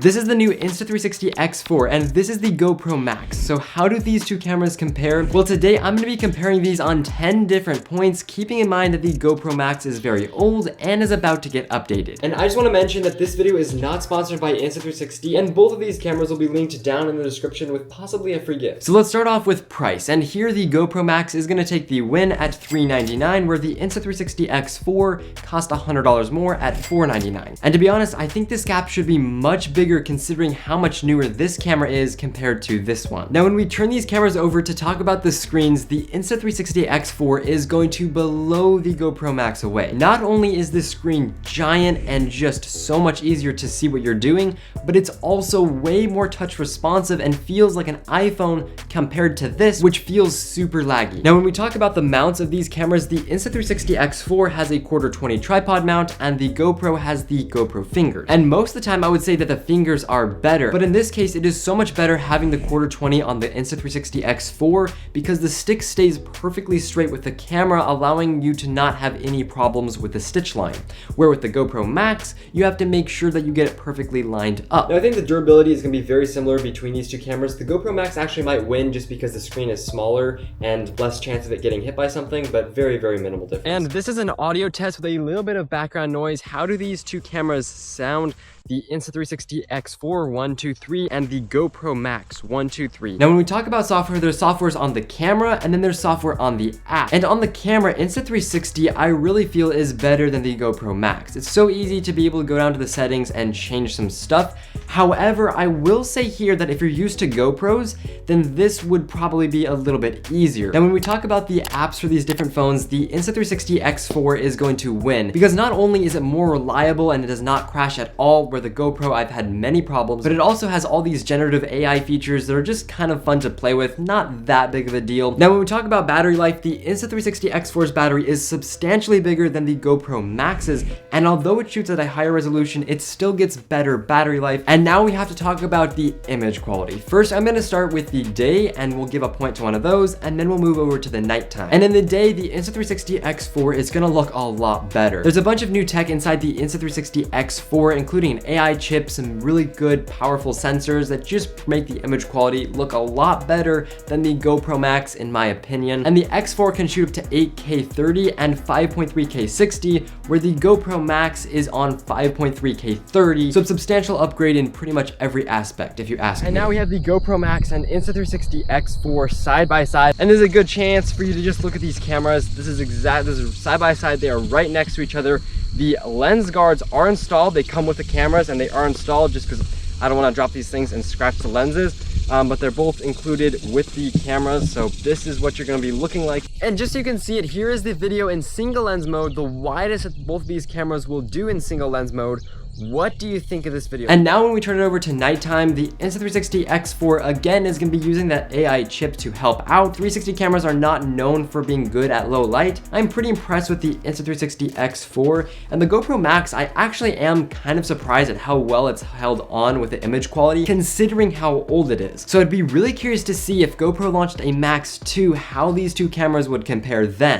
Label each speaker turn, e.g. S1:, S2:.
S1: This is the new Insta360 X4 and this is the GoPro Max. So how do these two cameras compare? Well, today I'm going to be comparing these on 10 different points, keeping in mind that the GoPro Max is very old and is about to get updated. And I just want to mention that this video is not sponsored by Insta360 and both of these cameras will be linked down in the description with possibly a free gift. So let's start off with price, and here the GoPro Max is going to take the win at $399, where the Insta360 X4 cost $100 more at $499. And to be honest, I think this gap should be much bigger considering how much newer this camera is compared to this one. Now, when we turn these cameras over to talk about the screens, the Insta360 X4 is going to blow the GoPro Max away. Not only is this screen giant and just so much easier to see what you're doing, but it's also way more touch responsive and feels like an iPhone compared to this, which feels super laggy. Now, when we talk about the mounts of these cameras, the Insta360 X4 has a 1/4-20 tripod mount and the GoPro has the GoPro finger. And most of the time I would say that the fingers are better, but in this case it is so much better having the 1/4-20 on the Insta360 X4 because the stick stays perfectly straight with the camera, allowing you to not have any problems with the stitch line. Where with the GoPro Max, you have to make sure that you get it perfectly lined up. Now, I think the durability is going to be very similar between these two cameras. The GoPro Max actually might win just because the screen is smaller and less chance of it getting hit by something, but very, very minimal difference. And this is an audio test with a little bit of background noise. How do these two cameras sound? The Insta360 X4 1, 2, 3 and the GoPro Max 1, 2, 3. Now, when we talk about software, there's softwares on the camera and then there's software on the app. And on the camera, Insta360 I really feel is better than the GoPro Max. It's so easy to be able to go down to the settings and change some stuff. However, I will say here that if you're used to GoPros, then this would probably be a little bit easier. Now, when we talk about the apps for these different phones, the Insta360 X4 is going to win because not only is it more reliable and it does not crash at all, where the GoPro I've had many problems, but it also has all these generative AI features that are just kind of fun to play with, not that big of a deal. Now, when we talk about battery life, the Insta360 X4's battery is substantially bigger than the GoPro Max's, and although it shoots at a higher resolution, it still gets better battery life. And now we have to talk about the image quality. First, I'm going to start with the day and we'll give a point to one of those, and then we'll move over to the nighttime. And in the day, the Insta360 X4 is going to look a lot better. There's a bunch of new tech inside the Insta360 X4, including an AI chip, some really good powerful sensors that just make the image quality look a lot better than the GoPro Max in my opinion. And the X4 can shoot up to 8K 30 and 5.3K 60, where the GoPro Max is on 5.3K 30. So a substantial upgrade in pretty much every aspect, if you ask me. And now we have the GoPro Max and Insta360 X4 side by side, and there's a good chance for you to just look at these cameras. This is side by side. They are right next to each other. The lens guards are installed. They come with the cameras and they are installed just because I don't want to drop these things and scratch the lenses. But they're both included with the cameras. So this is what you're going to be looking like. And just so you can see it, here is the video in single lens mode, the widest that both of these cameras will do in single lens mode. What do you think of this video? And now when we turn it over to nighttime, the Insta360 X4 again is going to be using that AI chip to help out. 360 cameras are not known for being good at low light. I'm pretty impressed with the Insta360 X4, and the GoPro Max, I actually am kind of surprised at how well it's held on with the image quality considering how old it is. So I'd be really curious to see if GoPro launched a Max 2, how these two cameras would compare then.